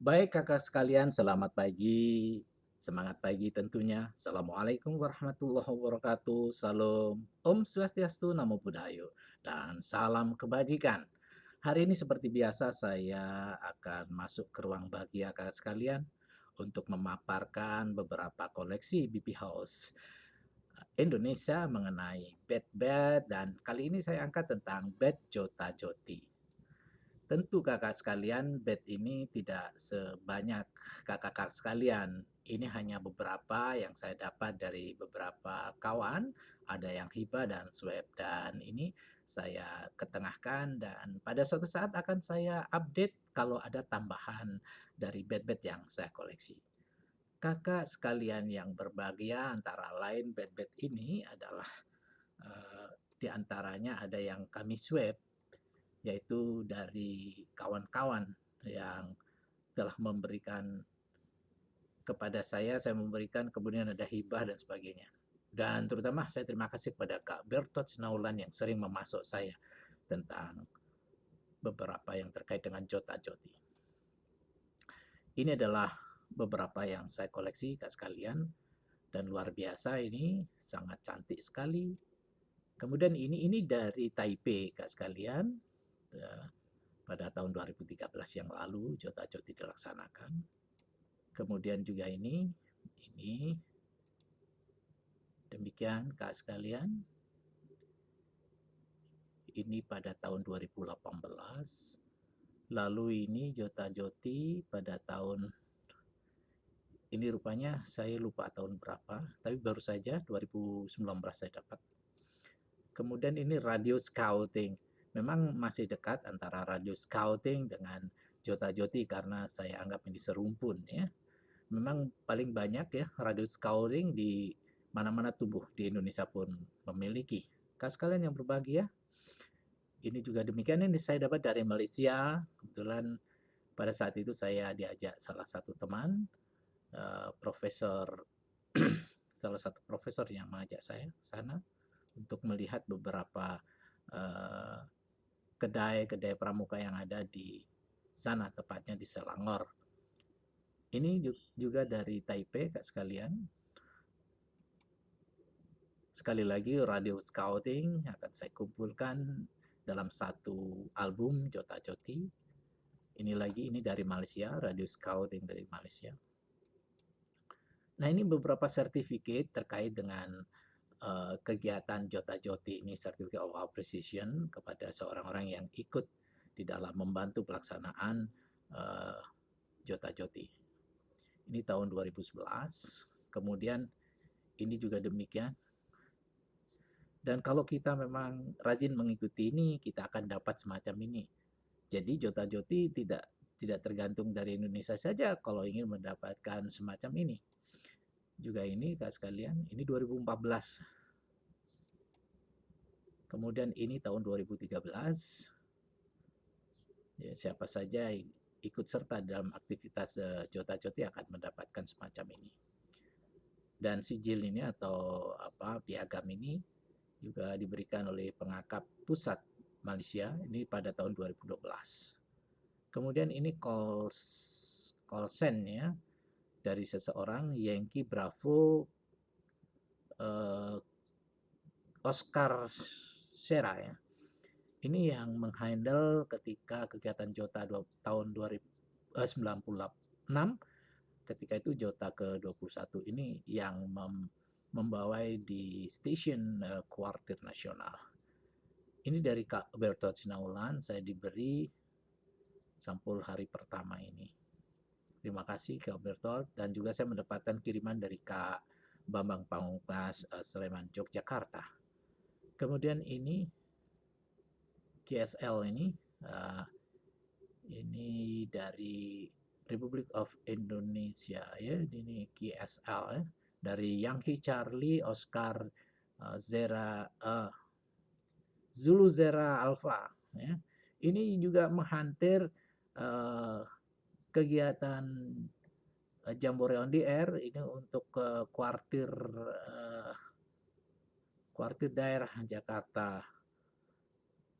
Baik kakak sekalian, selamat pagi. Semangat pagi tentunya. Assalamualaikum warahmatullahi wabarakatuh. Salam. Om Swastiastu, Namo Buddhaya. Dan salam kebajikan. Hari ini seperti biasa saya akan masuk ke ruang bahagia kakak sekalian untuk memaparkan beberapa koleksi BP House Indonesia mengenai bed-bed, dan kali ini saya angkat tentang bed Jota Joti. Tentu kakak sekalian, bed ini tidak sebanyak kakak-kakak sekalian. Ini hanya beberapa yang saya dapat dari beberapa kawan, ada yang hibah dan swab, dan ini saya ketengahkan dan pada suatu saat akan saya update kalau ada tambahan dari bed-bed yang saya koleksi. Kakak sekalian yang berbahagia, antara lain bed-bed ini adalah di antaranya ada yang kami swab, yaitu dari kawan-kawan yang telah memberikan kepada saya memberikan, kemudian ada hibah dan sebagainya. Dan terutama saya terima kasih kepada Kak Bertot Sinaulan yang sering memasuk saya tentang beberapa yang terkait dengan Jota Joti. Ini adalah beberapa yang saya koleksi Kak sekalian, dan luar biasa, ini sangat cantik sekali. Kemudian ini dari Taipei Kak sekalian. Pada tahun 2013 yang lalu Jota Joti dilaksanakan. Kemudian juga ini demikian Kak sekalian. Ini pada tahun 2018. Lalu ini Jota Joti pada tahun ini, rupanya saya lupa tahun berapa, tapi baru saja 2019 saya dapat. Kemudian ini radio scouting. Memang masih dekat antara radio scouting dengan Jota Joti karena saya anggap ini serumpun ya. Memang paling banyak ya radio scouting di mana-mana tumbuh, di Indonesia pun memiliki. Kak sekalian yang berbahagia, ini juga demikian, ini saya dapat dari Malaysia. Kebetulan pada saat itu saya diajak salah satu teman, profesor salah satu profesor yang mengajak saya ke sana untuk melihat beberapa kedai-kedai pramuka yang ada di sana, tepatnya di Selangor. Ini juga dari Taipei Kak sekalian. Sekali lagi, radio scouting akan saya kumpulkan dalam satu album Jota Joti. Ini dari Malaysia, radio scouting dari Malaysia. Nah, ini beberapa sertifikat terkait dengan kegiatan Jota Joti ini, Certificate of Appreciation kepada seorang orang yang ikut di dalam membantu pelaksanaan Jota Joti. Ini tahun 2011. Kemudian ini juga demikian. Dan kalau kita memang rajin mengikuti ini, kita akan dapat semacam ini. Jadi Jota Joti tidak tergantung dari Indonesia saja kalau ingin mendapatkan semacam ini. Juga ini Kak sekalian, ini 2014. Kemudian ini tahun 2013. Ya, siapa saja ikut serta dalam aktivitas Jota Joti akan mendapatkan semacam ini. Dan sijil ini atau piagam ini juga diberikan oleh pengakap pusat Malaysia ini pada tahun 2012. Kemudian ini call sign ya dari seseorang Yankee Bravo Oscar Sierra ya. Ini yang menghandle ketika kegiatan Jota tahun 1996, ketika itu Jota ke-21 ini yang membawai di stasiun Kuartir Nasional. Ini dari Kak Bertot Sinaulan, saya diberi sampul hari pertama ini. Terima kasih Kak Bertot, dan juga saya mendapatkan kiriman dari Kak Bambang Pamungkas Sleman, Yogyakarta. Kemudian ini KSL ini dari Republic of Indonesia ya, ini KSL ya, dari Yankee Charlie Oscar Zera Zulu Zera Alpha ya. Ini juga menghantir kegiatan Jambore on the Air ini untuk kuartir daerah Jakarta.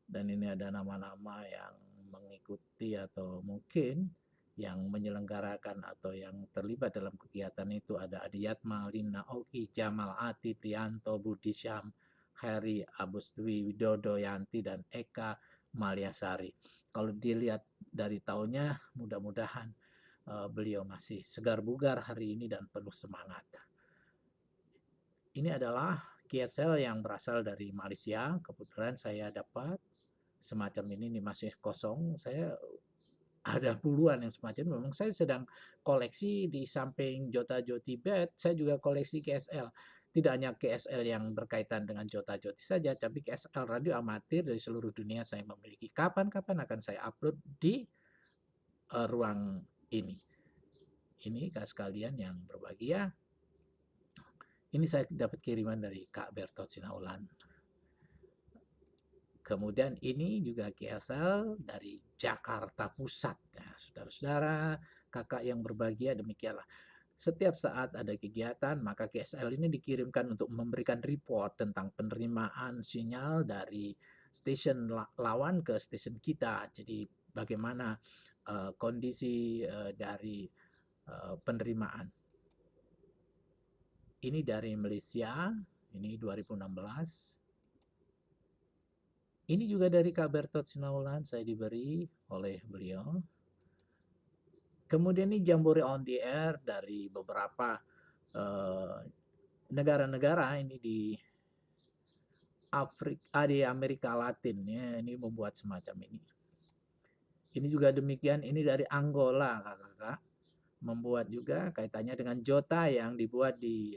Dan ini ada nama-nama yang mengikuti atau mungkin yang menyelenggarakan atau yang terlibat dalam kegiatan itu ada Adiyatma, Lina Oki, Jamal Ati, Prianto, Budi Syam, Heri, Abus Dwi Widodo Yanti, dan Eka Maliasari. Kalau dilihat dari tahunnya, mudah-mudahan beliau masih segar bugar hari ini dan penuh semangat. Ini adalah QSL yang berasal dari Malaysia. Kebetulan saya dapat semacam ini masih kosong. Saya ada puluhan yang semacam. Memang saya sedang koleksi di samping Jota Joti Bet, saya juga koleksi KSL. Tidak hanya KSL yang berkaitan dengan Jota Joti saja, tapi KSL radio amatir dari seluruh dunia saya memiliki. Kapan-kapan akan saya upload di ruang ini. Ini Kak sekalian yang berbahagia. Ini saya dapat kiriman dari Kak Bertot Sinaulan. Kemudian ini juga KSL dari Jakarta Pusat. Nah, saudara-saudara, kakak yang berbahagia, demikianlah. Setiap saat ada kegiatan, maka KSL ini dikirimkan untuk memberikan report tentang penerimaan sinyal dari stasiun lawan ke stasiun kita. Jadi bagaimana kondisi dari penerimaan. Ini dari Malaysia, ini 2016. Ini juga dari Kak Bertot Sinaulan, saya diberi oleh beliau. Kemudian ini Jambore on the Air dari beberapa negara-negara ini di Afrika, di Amerika Latin ya, ini membuat semacam ini. Ini juga demikian, ini dari Angola kakak-kakak, membuat juga kaitannya dengan Jota yang dibuat di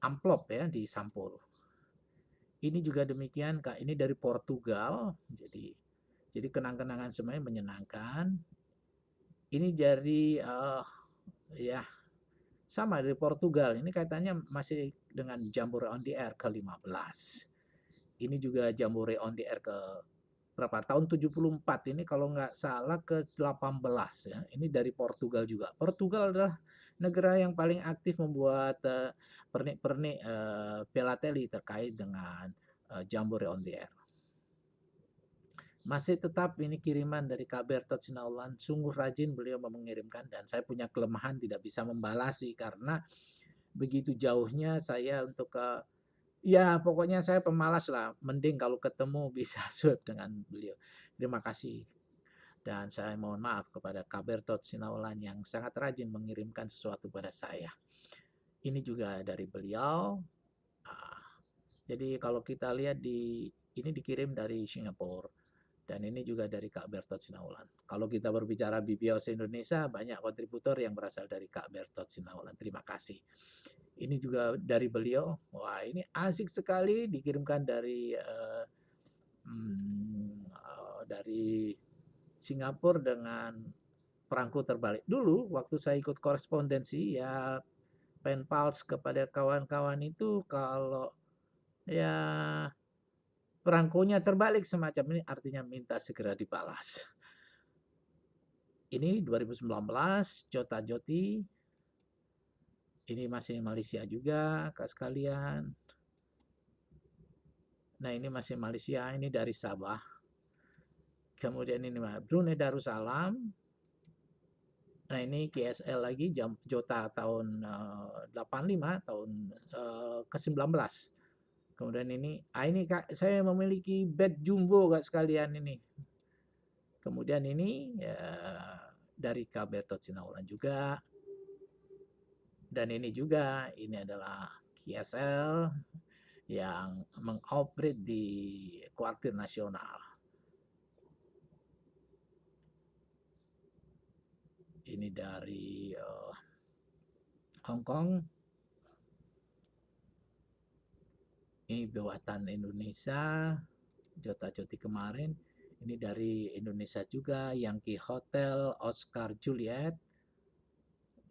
amplop ya, di sampul. Ini juga demikian Kak, ini dari Portugal, jadi kenang-kenangan semuanya menyenangkan. Ini dari ya sama dari Portugal. Ini kaitannya masih dengan Jambore on the Air ke-15. Ini juga Jambore on the Air ke berapa? Tahun 74 ini kalau nggak salah ke-18 ya. Ini dari Portugal juga. Portugal adalah negara yang paling aktif membuat pernik-pernik philateli terkait dengan Jambore on the Air. Masih tetap ini kiriman dari Kak Bertot Sinaulan, sungguh rajin beliau mengirimkan dan saya punya kelemahan tidak bisa membalasi karena begitu jauhnya saya untuk ya pokoknya saya pemalas lah, mending kalau ketemu bisa swab dengan beliau. Terima kasih dan saya mohon maaf kepada Kak Bertot Sinaulan yang sangat rajin mengirimkan sesuatu pada saya. Ini juga dari beliau. Jadi kalau kita lihat ini dikirim dari Singapura. Dan ini juga dari Kak Bertot Sinaulan. Kalau kita berbicara BBOS Indonesia, banyak kontributor yang berasal dari Kak Bertot Sinaulan. Terima kasih. Ini juga dari beliau. Wah, ini asik sekali dikirimkan dari Singapura dengan perangko terbalik. Dulu waktu saya ikut korespondensi ya pen pals kepada kawan-kawan itu kalau ya perangkonya terbalik semacam ini artinya minta segera dibalas. Ini 2019 Jota Joti. Ini masih Malaysia juga Kak sekalian. Nah ini masih Malaysia, ini dari Sabah. Kemudian ini Brunei Darussalam. Nah ini KSL lagi Jota tahun 85 tahun ke-19. Kemudian ini Kak, saya memiliki bed jumbo Kak sekalian ini. Kemudian ini ya, dari Kak Bertot Sinaulan juga. Dan ini juga, ini adalah KSL yang mengoperate di kuartir nasional. Ini dari Hong Kong. Ini buatan Indonesia, Jota Joti kemarin. Ini dari Indonesia juga, Yankee Hotel, Oscar Juliet.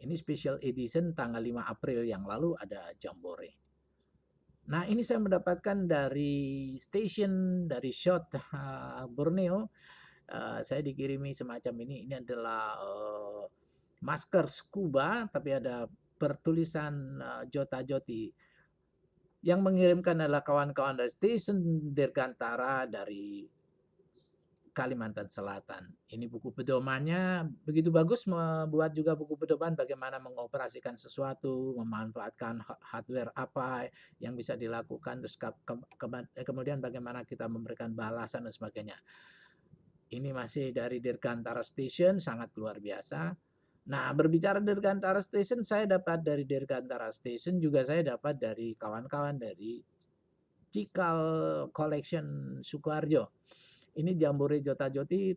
Ini special edition tanggal 5 April yang lalu ada Jambore. Nah ini saya mendapatkan dari station, dari shot Borneo. Saya dikirimi semacam ini. Ini adalah masker scuba, tapi ada bertulisan Jota Joti. Yang mengirimkan adalah kawan-kawan dari Stasiun Dirgantara dari Kalimantan Selatan. Ini buku pedomannya begitu bagus, membuat juga buku pedoman bagaimana mengoperasikan sesuatu, memanfaatkan hardware apa yang bisa dilakukan, terus kemudian bagaimana kita memberikan balasan dan sebagainya. Ini masih dari Dirgantara Station, sangat luar biasa. Nah, berbicara Dirgantara Station, saya dapat dari Dirgantara Station juga saya dapat dari kawan-kawan dari Cikal Collection Sukoharjo. Ini Jambore Jota Joti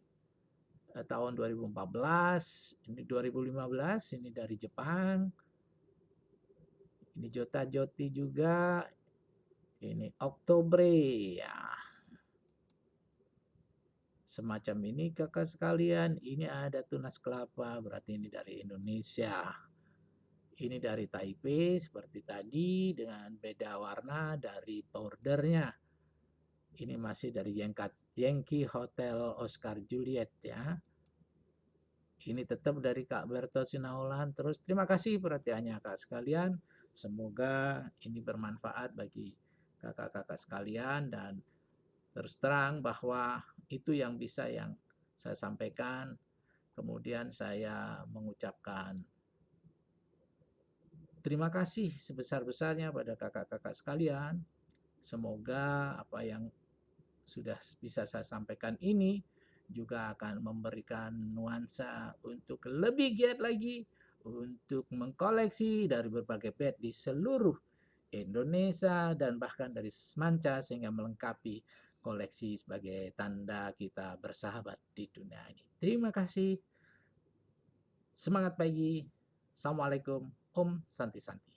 tahun 2014, ini 2015, ini dari Jepang. Ini Jota Joti juga. Ini Oktobre ya. Semacam ini kakak sekalian, ini ada tunas kelapa, berarti ini dari Indonesia. Ini dari Taipei seperti tadi dengan beda warna dari bordernya. Ini masih dari Yankee Hotel Oscar Juliet ya. Ini tetap dari Kak Berto Sinaulan. Terus terima kasih perhatiannya kak sekalian. Semoga ini bermanfaat bagi kakak-kakak sekalian, dan terus terang bahwa itu yang bisa yang saya sampaikan. Kemudian saya mengucapkan terima kasih sebesar-besarnya pada kakak-kakak sekalian. Semoga apa yang sudah bisa saya sampaikan ini juga akan memberikan nuansa untuk lebih giat lagi untuk mengkoleksi dari berbagai bed di seluruh Indonesia dan bahkan dari manca, sehingga melengkapi koleksi sebagai tanda kita bersahabat di dunia ini. Terima kasih. Semangat pagi. Assalamualaikum. Om Santi Santi.